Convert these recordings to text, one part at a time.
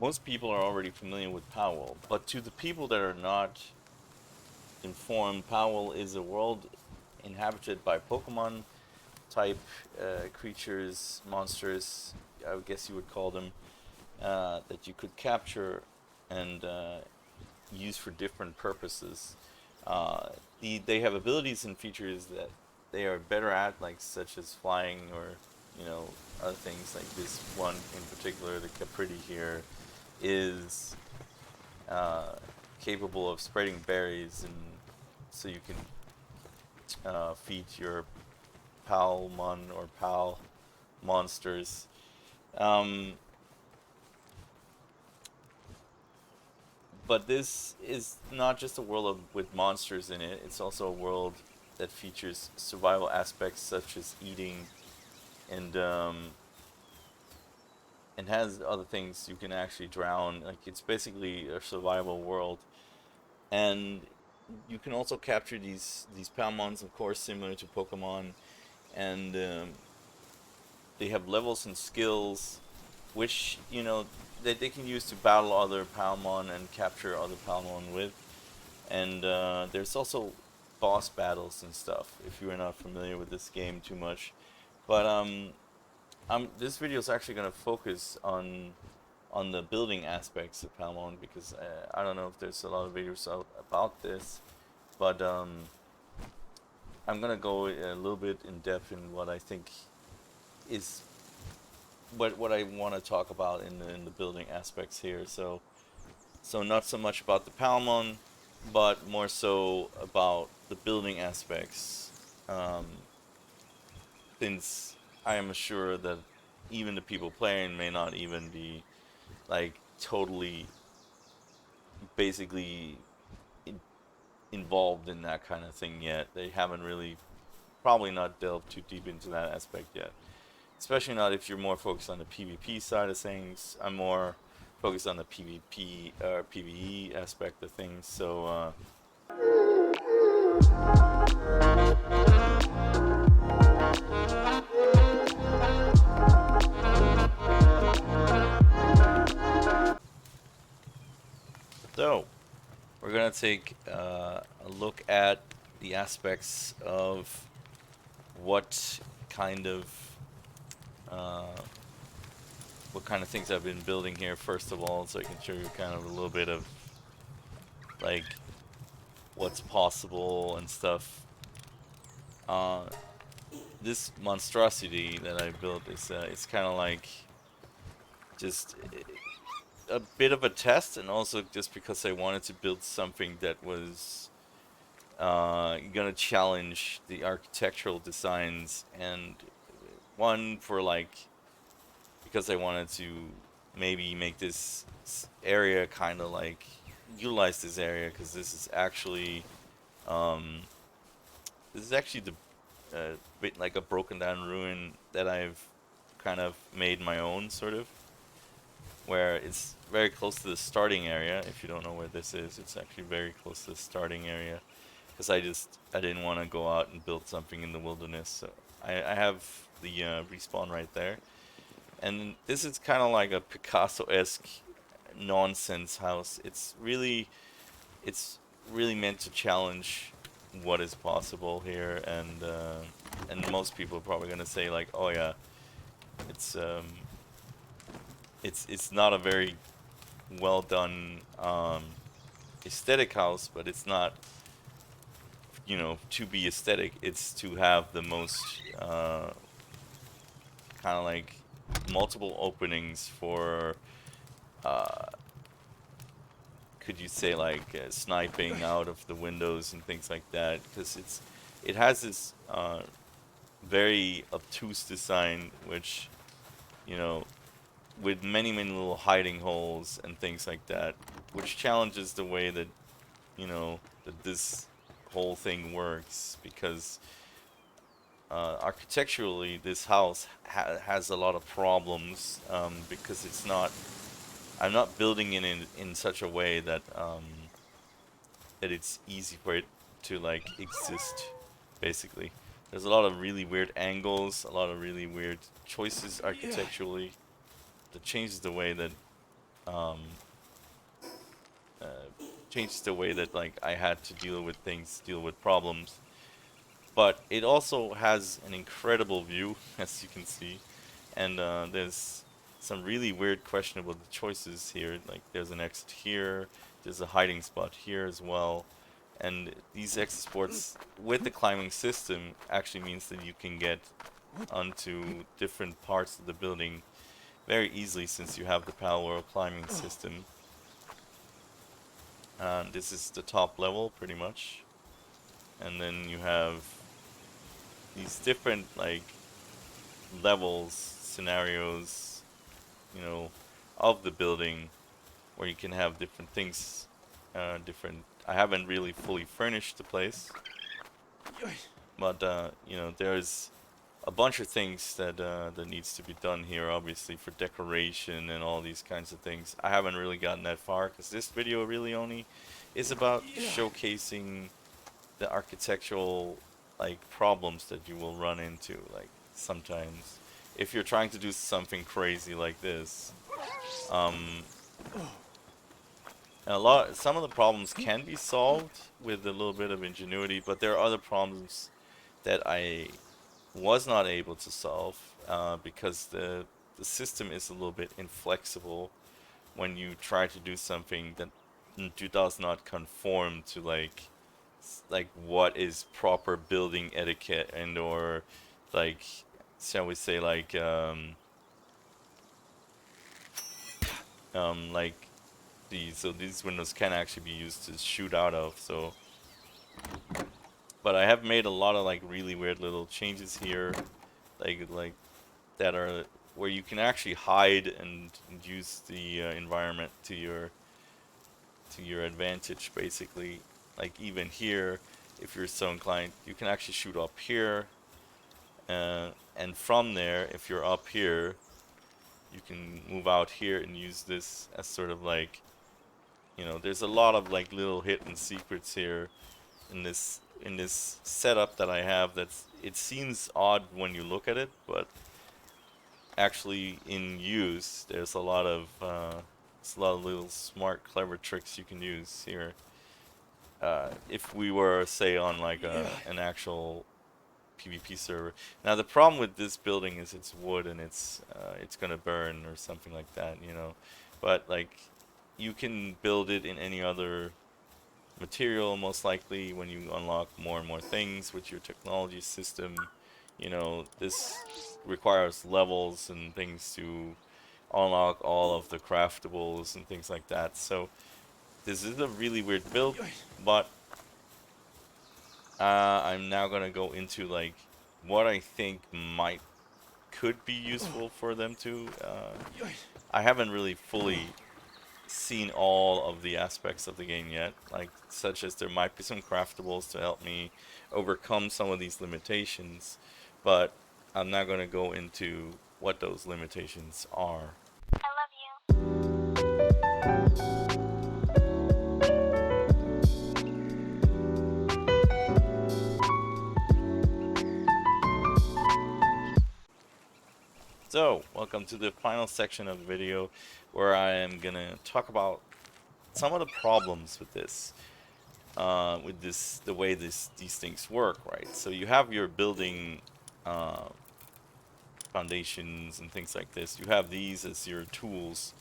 most people are already familiar with Palworld, but to the people that are not informed, Palworld is a world inhabited by Pokemon type creatures, monsters, I would guess you would call them, that you could capture and use for different purposes. Uh, they have abilities and features that they are better at, like such as flying or other things. Like this one in particular, the Capriti here, is uh, capable of spreading berries, and so you can feed your Palmon or Pal monsters. Um, but this is not just a world with monsters in it. It's also a world that features survival aspects such as eating and has other things you can actually drown. Like it's basically a survival world, and you can also capture these Palmons, of course, similar to Pokemon, and they have levels and skills, which that they can use to battle other Palmon and capture other Palmon with. And there's also boss battles and stuff if you are not familiar with this game too much. But this video is actually going to focus on the building aspects of Palmon because I don't know if there's a lot of videos out about this, but I'm gonna go a little bit in depth in what I think is what I want to talk about in the building aspects here. So not so much about the Palmon, but more so about the building aspects. Um, since I am sure that even the people playing may not even be like totally basically in, involved in that kind of thing yet. They haven't really probably not delved too deep into that aspect yet. Especially not if you're more focused on the PvP side of things. I'm more focused on the PvP or PvE aspect of things. So we're gonna take a look at the aspects of what kind of uh, what kind of things I've been building here first of all, so I can show you kind of a little bit of like what's possible and stuff. Uh, this monstrosity that I built is it's kind of like just a bit of a test, and also just because I wanted to build something that was gonna challenge the architectural designs, and one for like because I wanted to maybe make this area kind of like utilize this area because um, this is actually the bit like a broken down ruin that I've kind of made my own sort of, where it's very close to the starting area. If you don't know where this is, it's actually very close to the starting area because I didn't want to go out and build something in the wilderness. So I have the respawn right there. And this is kind of like a Picasso-esque nonsense house. It's really meant to challenge what is possible here, and most people are probably gonna say like, oh yeah, it's um it's not a very well done aesthetic house, but it's not to be aesthetic. It's to have the most kind of like multiple openings for uh, could you say like sniping out of the windows and things like that, because it has this very obtuse design, which you know with many little hiding holes and things like that, which challenges the way that that this whole thing works, because architecturally this house has a lot of problems, because I'm not building it in such a way that that it's easy for it to like exist. Basically, there's a lot of really weird angles, a lot of really weird choices architecturally that changes the way that um, uh, changes the way that like I had to deal with things, deal with problems. But it also has an incredible view, as you can see, and there's some really weird, questionable choices here. Like there's an exit here, there's a hiding spot here as well, and these exit spots with the climbing system actually means that you can get onto different parts of the building very easily since you have the Palworld climbing system. This is the top level pretty much, and then you have these different like levels, scenarios, you know, of the building where you can have different things, different. I haven't really fully furnished the place, but you know, there's a bunch of things that that needs to be done here, obviously for decoration and all these kinds of things. I haven't really gotten that far because this video really only is about showcasing the architectural like problems that you will run into like sometimes if you're trying to do something crazy like this. um some of the problems can be solved with a little bit of ingenuity, but there are other problems that I was not able to solve because the system is a little bit inflexible when you try to do something that does not conform to like what is proper building etiquette and or like shall we say like these windows can actually be used to shoot out of. So but I have made a lot of like really weird little changes here, like that are where you can actually hide and use the environment to your advantage basically. Like even here, if you're so inclined, you can actually shoot up here, and from there, if you're up here, you can move out here and use this as sort of like, you know, there's a lot of like little hidden secrets here in this setup that I have. That's it seems odd when you look at it, but actually in use, there's a lot of little smart, clever tricks you can use here. If we were, say, on like an actual PvP server. Now the problem with this building is it's wood and it's gonna burn or something like that, you know. But like you can build it in any other material most likely when you unlock more and more things with your technology system. You know, this requires levels and things to unlock all of the craftables and things like that. So this is a really weird build, but I'm now gonna go into like what I think could be useful for them to. I haven't really fully seen all of the aspects of the game yet, like such as there might be some craftables to help me overcome some of these limitations, but I'm not gonna go into what those limitations are. I love you. So, welcome to the final section of the video where I am gonna talk about some of the problems with the way these things work, right? So you have your building uh, foundations and things like this. You have these as your tools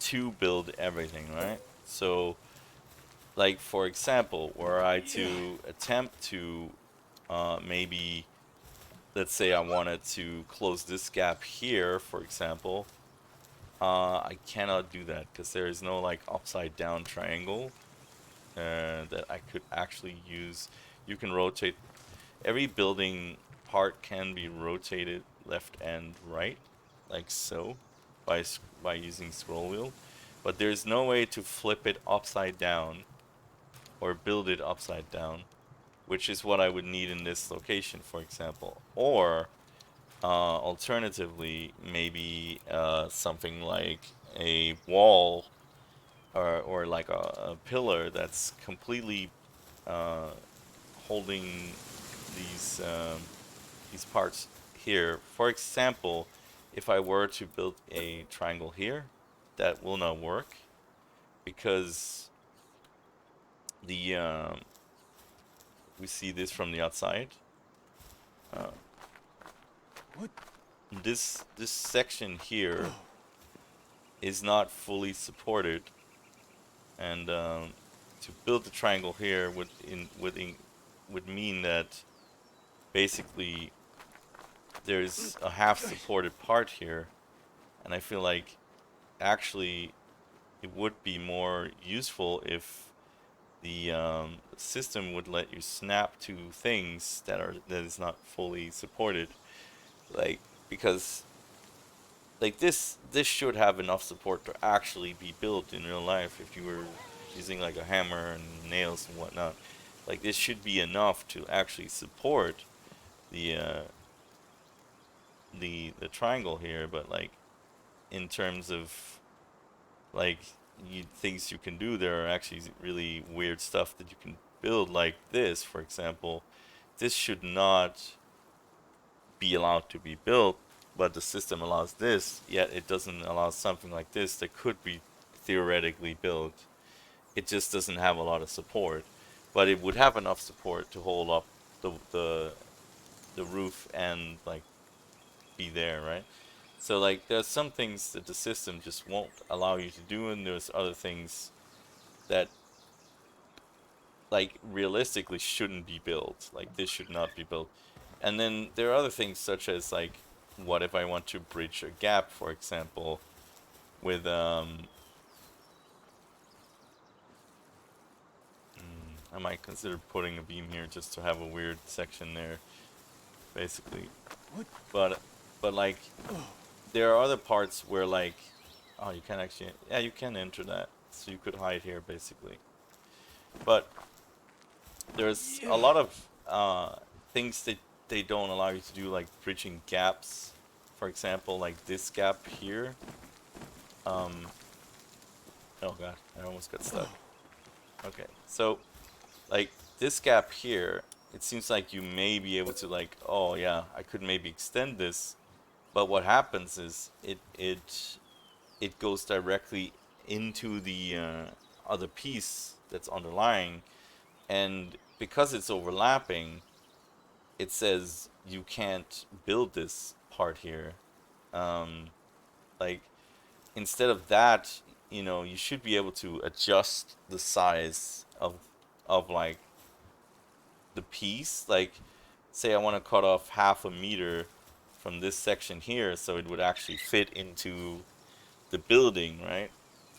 to build everything, right? So, like for example, were I to attempt to maybe, let's say I wanted to close this gap here, for example, I cannot do that because there is no like upside down triangle that I could actually use. You can rotate every building part can be rotated left and right, like so, by using scroll wheel, but there's no way to flip it upside down or build it upside down, which is what I would need in this location, for example. Or alternatively, maybe something like a wall or like a pillar that's completely uh, holding these um, these parts here. For example, if I were to build a triangle here, that will not work because the we see this from the outside. Uh, What? this section here is not fully supported, and to build the triangle here would mean that basically there's a half supported part here, and I feel like actually it would be more useful if the system would let you snap to things that is not fully supported, like because like this should have enough support to actually be built in real life if you were using like a hammer and nails and whatnot. Like this should be enough to actually support the the triangle here, but like in terms of like things you can do, there are actually really weird stuff that you can build, like this, for example. This should not be allowed to be built, but the system allows this, yet it doesn't allow something like this that could be theoretically built. It just doesn't have a lot of support, but it would have enough support to hold up the roof and like be there, right? So like there's some things that the system just won't allow you to do, and there's other things that like realistically shouldn't be built. Like this should not be built. And then there are other things such as like what if I want to bridge a gap, for example, with I might consider putting a beam here just to have a weird section there, basically. What? But like there are other parts where like oh you can actually yeah you can enter that. So you could hide here basically. But there's a lot of things that they don't allow you to do, like bridging gaps. For example, like this gap here. Um, oh god, I almost got stuck. Okay, so like this gap here, it seems like you may be able to like, oh yeah, I could maybe extend this, but what happens is it goes directly into the other piece that's underlying, and because it's overlapping, it says you can't build this part here. Um, like instead of that, you know, you should be able to adjust the size of like the piece. Like, say I want to cut off half a meter from this section here, so it would actually fit into the building, right?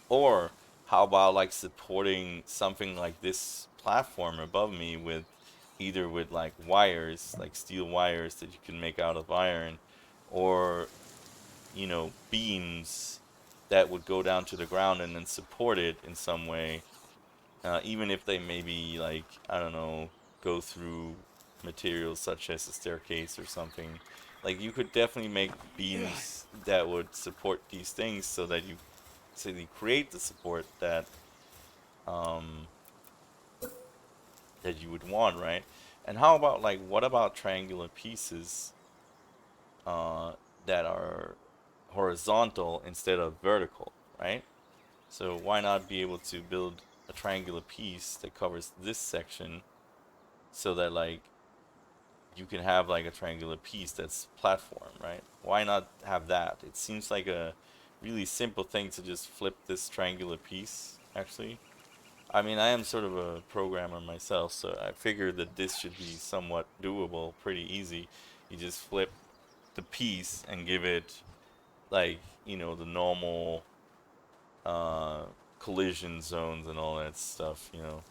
Or how about like supporting something like this platform above me with either with like wires, like steel wires that you can make out of iron, or you know, beams that would go down to the ground and then support it in some way, even if they maybe like I don't know go through materials such as a staircase or something. Like you could definitely make beams that would support these things so you create the support um, that you would want, right? And how about like what about triangular pieces uh, that are horizontal instead of vertical, right? So why not be able to build a triangular piece that covers this section so that like you can have like a triangular piece that's platform, right? Why not have that? It seems like a really simple thing to just flip this triangular piece, actually. I mean, I am sort of a programmer myself, so I figured that this should be somewhat doable, pretty easy. You just flip the piece and give it like, you know, the normal uh, collision zones and all that stuff, you know.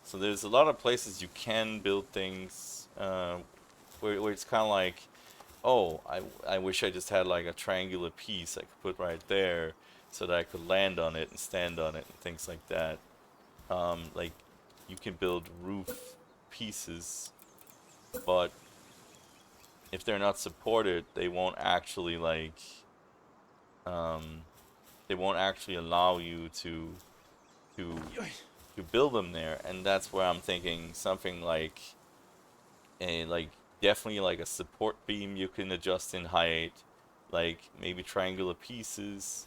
So there's a lot of places you can build things where it's kind of like, oh, I wish I just had like a triangular piece I could put right there so that I could land on it and stand on it and things like that. Like you can build roof pieces, but if they're not supported, um, they won't actually allow you to to build them there, and that's where I'm thinking something like a like definitely like a support beam you can adjust in height, like maybe triangular pieces,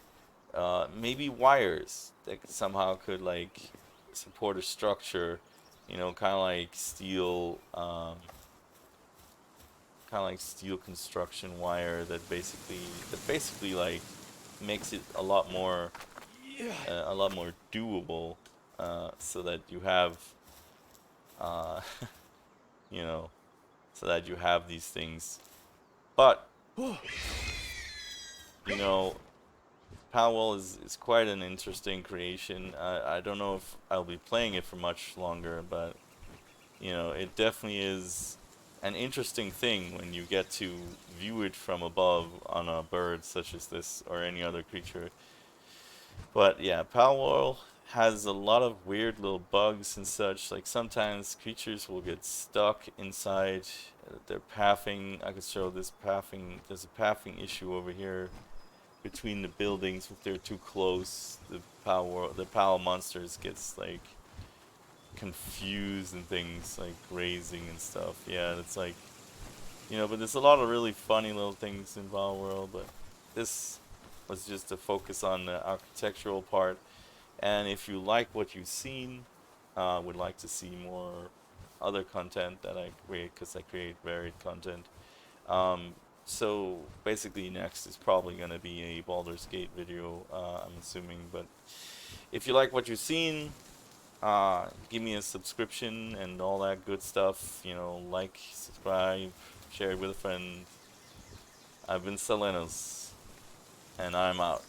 maybe wires that somehow could like support a structure, you know, kind of like steel construction wire that basically like makes it a lot more doable, so that you have, uh, you know, so that you have these things. But you know, Palworld is quite an interesting creation. I don't know if I'll be playing it for much longer, but you know, it definitely is an interesting thing when you get to view it from above on a bird such as this or any other creature. But yeah, Palworld has a lot of weird little bugs and such. Like sometimes creatures will get stuck inside their pathing. I could show this pathing. There's a pathing issue over here between the buildings. If they're too close, the Pal monsters gets like confused and things like grazing and stuff. Yeah, it's like, you know, but there's a lot of really funny little things in Palworld. But this was just to focus on the architectural part. And if you like what you've seen, would like to see more other content that I create, because I create varied content. Um, so basically, next is probably going to be a Baldur's Gate video, I'm assuming. But if you like what you've seen, give me a subscription and all that good stuff. You know, like, subscribe, share it with a friend. I've been Selenos, and I'm out.